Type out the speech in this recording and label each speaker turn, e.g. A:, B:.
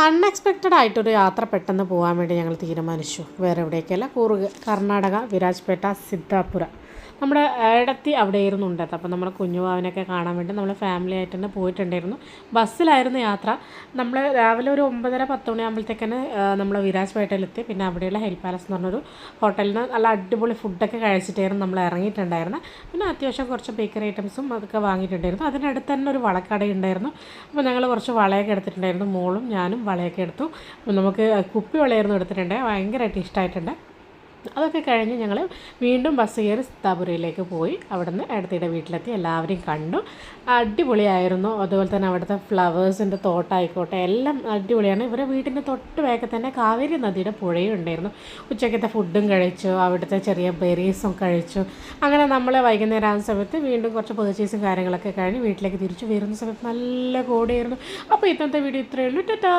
A: Unexpected ആയിട്ടൊരു യാത്ര പെട്ടെന്ന് പോകാൻ വേണ്ടി ഞങ്ങൾ തീരുമാനിച്ചു. വേറെ എവിടേക്കല്ല, കൂർഗ്, കർണാടക, വിരാജ്പേട്ട, സിദ്ധാപുര. നമ്മുടെ ഏടത്തി അവിടെ ആയിരുന്നു ഉണ്ടായത്. അപ്പോൾ നമ്മുടെ കുഞ്ഞുവാവിനൊക്കെ കാണാൻ വേണ്ടി നമ്മൾ ഫാമിലി ആയിട്ട് തന്നെ പോയിട്ടുണ്ടായിരുന്നു. ബസ്സിലായിരുന്നു യാത്ര. നമ്മൾ രാവിലെ ഒരു 9:30-10 മണിയാകുമ്പോഴത്തേക്കാണ് നമ്മൾ വിരാജ്പേട്ടയിലെത്തി. പിന്നെ അവിടെയുള്ള ഹിൽ പാലസ് എന്ന് പറഞ്ഞൊരു ഹോട്ടലിൽ നിന്ന് നല്ല അടിപൊളി ഫുഡൊക്കെ കഴിച്ചിട്ടായിരുന്നു നമ്മൾ ഇറങ്ങിയിട്ടുണ്ടായിരുന്നത്. പിന്നെ അത്യാവശ്യം കുറച്ച് ബേക്കറി ഐറ്റംസും അതൊക്കെ വാങ്ങിയിട്ടുണ്ടായിരുന്നു. അതിനടുത്ത് തന്നെ ഒരു വളക്കട ഉണ്ടായിരുന്നു. അപ്പോൾ ഞങ്ങൾ കുറച്ച് വളയൊക്കെ എടുത്തിട്ടുണ്ടായിരുന്നു. മോളും ഞാനും വളയൊക്കെ എടുത്തു. നമുക്ക് കുപ്പി വളയായിരുന്നു എടുത്തിട്ടുണ്ട്. ഭയങ്കരമായിട്ട് ഇഷ്ടമായിട്ടുണ്ട്. അതൊക്കെ കഴിഞ്ഞ് ഞങ്ങൾ വീണ്ടും ബസ് കയറി സിദ്ധാപുരയിലേക്ക് പോയി. അവിടുന്ന് ഏടത്തിയുടെ വീട്ടിലെത്തി. എല്ലാവരെയും കണ്ടു. അടിപൊളിയായിരുന്നു. അതുപോലെ തന്നെ അവിടുത്തെ ഫ്ലവേഴ്സിൻ്റെ തോട്ടമായിക്കോട്ടെ എല്ലാം അടിപൊളിയാണ്. ഇവരുടെ വീട്ടിൻ്റെ തൊട്ട് വേഗം തന്നെ കാവേരി നദിയുടെ പുഴയും ഉണ്ടായിരുന്നു. ഉച്ചക്കത്തെ ഫുഡും കഴിച്ചു, അവിടുത്തെ ചെറിയ ബെറീസും കഴിച്ചു. അങ്ങനെ നമ്മൾ വൈകുന്നേരം ആകുന്ന സമയത്ത് വീണ്ടും കുറച്ച് പർച്ചേസും കാര്യങ്ങളൊക്കെ കഴിഞ്ഞ് വീട്ടിലേക്ക് തിരിച്ചു വരുന്ന സമയത്ത് നല്ല കോടിയായിരുന്നു. അപ്പോൾ ഇന്നത്തെ വീഡിയോ ഇത്രയേ ഉള്ളൂ. ടാറ്റാ.